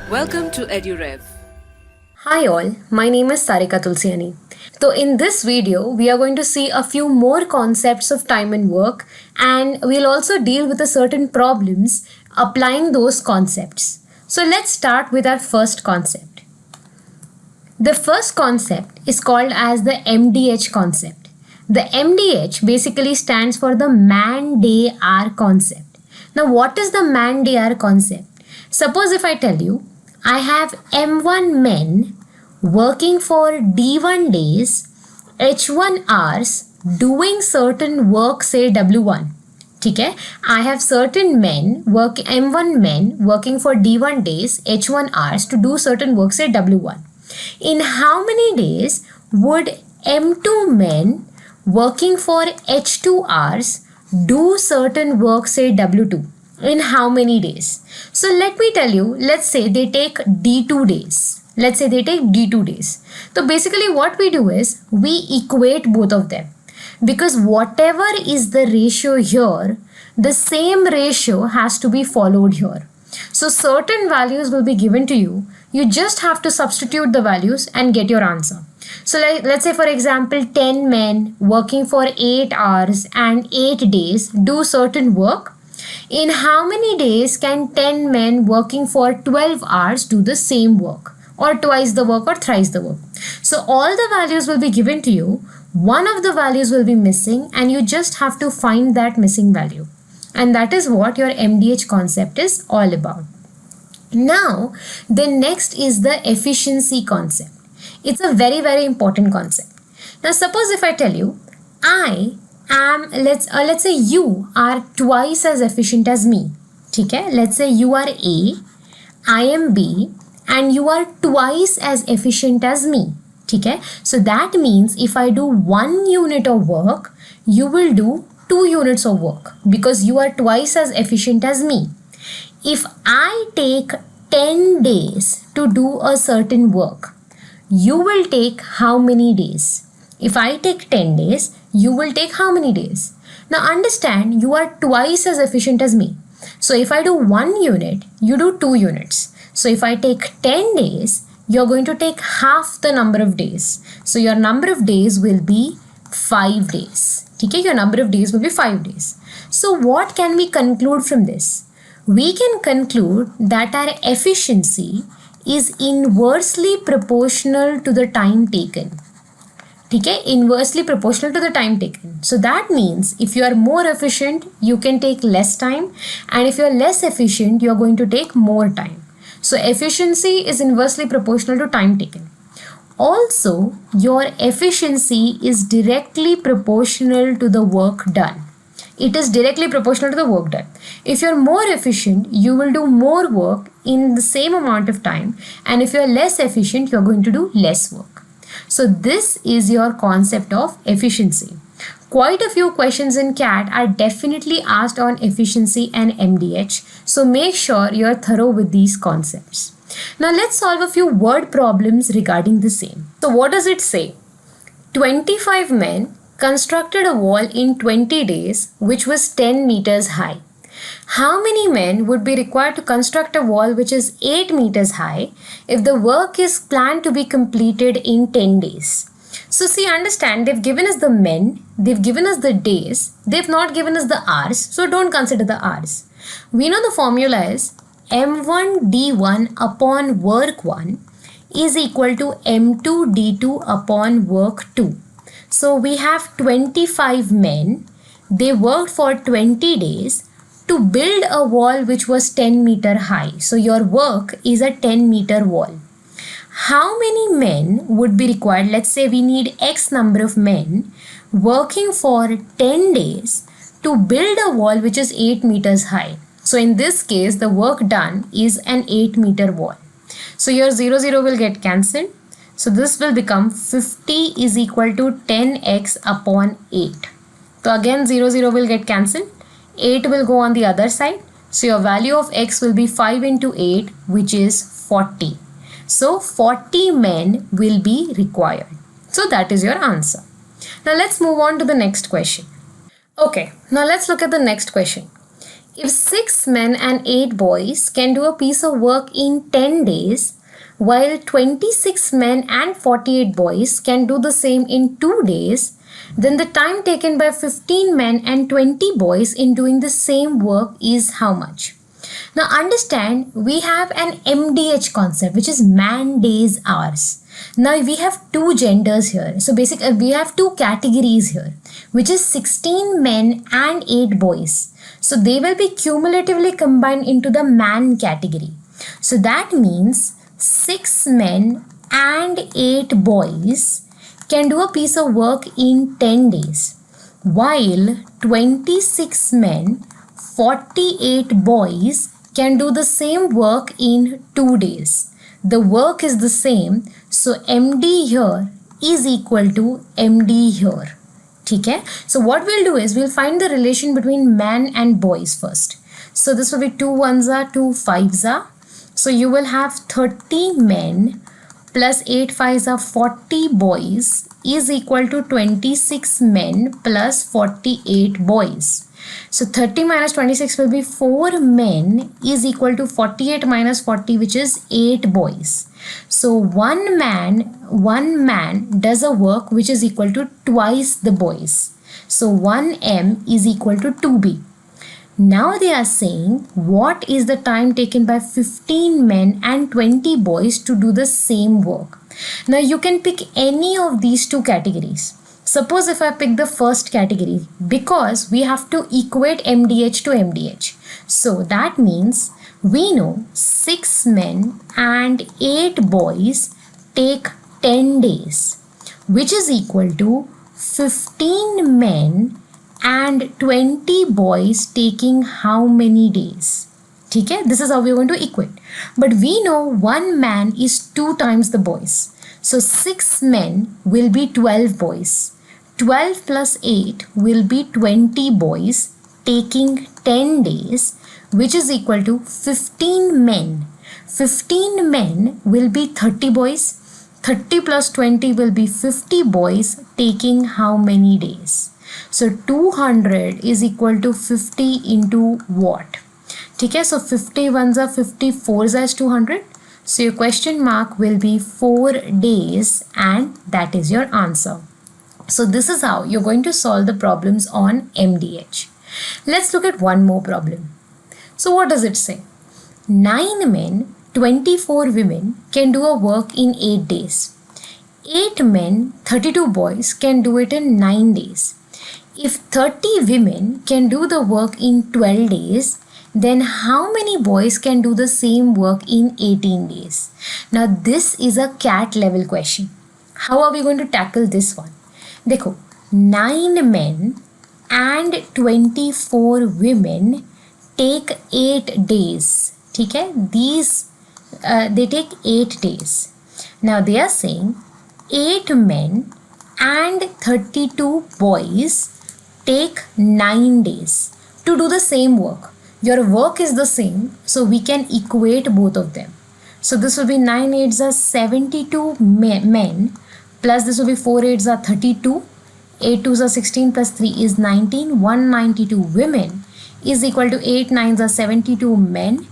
Welcome to EduRev. Hi all, my name is Sarika Tulsiani. So in this video, we are going to see a few more concepts of time and work, and we'll also deal with a certain problems applying those concepts. So let's start with our first concept. The first concept is called as the MDH concept. The MDH basically stands for the man-day-hour concept. Now what is the man-day-hour concept? Suppose if I tell you, I have M1 men working for D1 days, H1 hours, doing certain work, say W1. Okay? I have certain men, M1 men working for D1 days, H1 hours to do certain work, say W1. In how many days would M2 men working for H2 hours do certain work, say W2? In how many days? So let me tell you, let's say they take D2 days. Let's say they take D2 days. So basically what we do is we equate both of them, because whatever is the ratio here, the same ratio has to be followed here. So certain values will be given to you. You just have to substitute the values and get your answer. So let's say for example 10 men working for 8 hours and 8 days do certain work. In how many days can 10 men working for 12 hours do the same work, or twice the work or thrice the work? So all the values will be given to you. One of the values will be missing and you just have to find that missing value. And that is what your MDH concept is all about. Now, the next is the efficiency concept. It's a very, very important concept. Now, suppose if I tell you, let's say you are twice as efficient as me. Okay? Let's say you are A, I am B, and you are twice as efficient as me. Okay? So that means if I do 1 unit of work, you will do 2 units of work because you are twice as efficient as me. If I take 10 days to do a certain work, you will take how many days? If I take 10 days, you will take how many days? Now understand, you are twice as efficient as me. So if I do 1 unit, you do 2 units. So if I take 10 days, you're going to take half the number of days. So your number of days will be 5 days. Okay? Your number of days will be 5 days. So what can we conclude from this? We can conclude that our efficiency is inversely proportional to the time taken. Okay, inversely proportional to the time taken. So that means if you are more efficient, you can take less time, and if you are less efficient, you are going to take more time. So efficiency is inversely proportional to time taken. Also, your efficiency is directly proportional to the work done. It is directly proportional to the work done. If you're more efficient, you will do more work in the same amount of time, and if you're less efficient, you're going to do less work. So this is your concept of efficiency. Quite a few questions in CAT are definitely asked on efficiency and MDH. So make sure you're thorough with these concepts. Now let's solve a few word problems regarding the same. So what does it say? 25 men constructed a wall in 20 days, which was 10 meters high. How many men would be required to construct a wall which is 8 meters high if the work is planned to be completed in 10 days? So see, understand, they've given us the men, they've given us the days, they've not given us the hours, so don't consider the hours. We know the formula is M1 D1 upon work 1 is equal to M2 D2 upon work 2. So we have 25 men, they worked for 20 days to build a wall which was 10 meter high. So your work is a 10 meter wall. How many men would be required? Let's say we need X number of men working for 10 days to build a wall which is 8 meters high. So in this case, the work done is an 8 meter wall. So your 0, 0 will get cancelled. So this will become 50 is equal to 10x upon 8. So again 0, 0 will get cancelled. 8 will go on the other side. So your value of x will be 5 into 8, which is 40. So 40 men will be required. So that is your answer. Now let's move on to the next question. Okay, now let's look at the next question. If 6 men and 8 boys can do a piece of work in 10 days, while 26 men and 48 boys can do the same in 2 days, then the time taken by 15 men and 20 boys in doing the same work is how much? Now understand, we have an MDH concept, which is man, days, hours. Now we have two genders here. So basically we have two categories here, which is 16 men and 8 boys. So they will be cumulatively combined into the man category. So that means 6 men and 8 boys can do a piece of work in 10 days, while 26 men, 48 boys can do the same work in 2 days. The work is the same, so MD here is equal to MD here. Okay? So what we'll do is we'll find the relation between man and boys first. So this will be 2 ones are 2 5s are. So you will have 30 men plus 8 5s are 40 boys is equal to 26 men plus 48 boys. So 30 minus 26 will be 4 men is equal to 48 minus 40, which is 8 boys. So one man does a work which is equal to twice the boys. So 1m is equal to 2b. Now they are saying what is the time taken by 15 men and 20 boys to do the same work. Now you can pick any of these two categories. Suppose if I pick the first category, because we have to equate MDH to MDH. So that means we know 6 men and 8 boys take 10 days, which is equal to 15 men and 20 boys taking how many days? Okay, this is how we are going to equate. But we know one man is 2 times the boys. So 6 men will be 12 boys. 12 plus 8 will be 20 boys taking 10 days, which is equal to 15 men. 15 men will be 30 boys. 30 plus 20 will be 50 boys taking how many days? So 200 is equal to 50 into what? Okay, so 50 ones are 50, 4s is 200. So your question mark will be 4 days, and that is your answer. So this is how you're going to solve the problems on MDH. Let's look at one more problem. So what does it say? 9 men, 24 women can do a work in 8 days. 8 men, 32 boys can do it in 9 days. If 30 women can do the work in 12 days, then how many boys can do the same work in 18 days? Now this is a cat level question. How are we going to tackle this one? देखो, 9 men and 24 women take 8 days. ठीक है? They take 8 days. Now they are saying 8 men and 32 boys take 9 days to do the same work. Your work is the same, so we can equate both of them. So this will be 9 8s are 72 men plus this will be 4 8s are 32, 8 2s are 16 plus 3 is 19, 192 women is equal to 8 9s are 72 men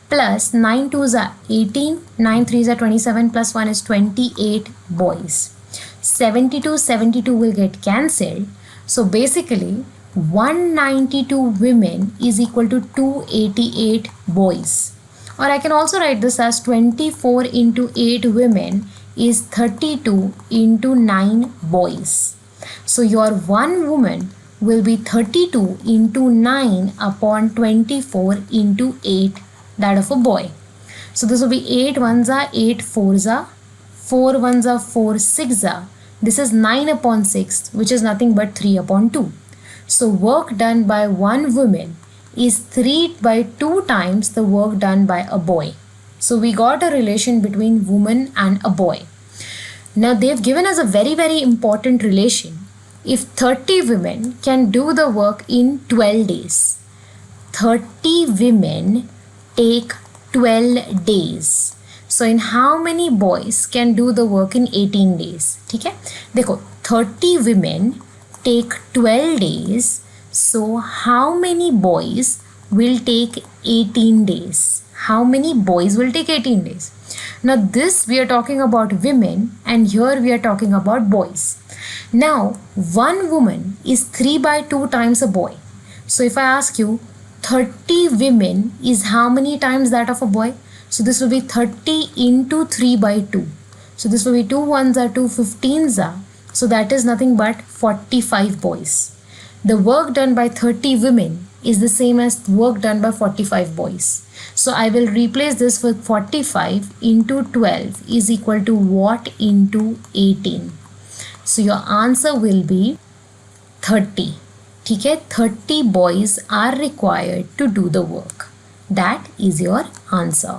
plus 9 2s are 18, 9 3s are 27 plus 1 is 28 boys. 72 will get cancelled. So basically 192 women is equal to 288 boys. Or I can also write this as 24 into 8 women is 32 into 9 boys. So your one woman will be 32 into 9 upon 24 into 8, that of a boy. So this will be 8 ones are 8 4s are, 4 ones are 4 6s are. This is 9 upon 6, which is nothing but 3 upon 2. So work done by one woman is 3 by 2 times the work done by a boy. So we got a relation between woman and a boy. Now they've given us a very, very important relation. If 30 women can do the work in 12 days, 30 women take 12 days. So in how many boys can do the work in 18 days? ठीक है? देखो, 30 women take 12 days. So how many boys will take 18 days. How many boys will take 18 days? Now this we are talking about women and here we are talking about boys. Now one woman is 3 by 2 times a boy. So if I ask you 30 women is how many times that of a boy? So this will be 30 into 3 by 2. So this will be 2 ones are 2, 15s are. So that is nothing but 45 boys. The work done by 30 women is the same as work done by 45 boys. So I will replace this with 45 into 12 is equal to what into 18. So your answer will be 30. ठीक है, 30 boys are required to do the work. That is your answer.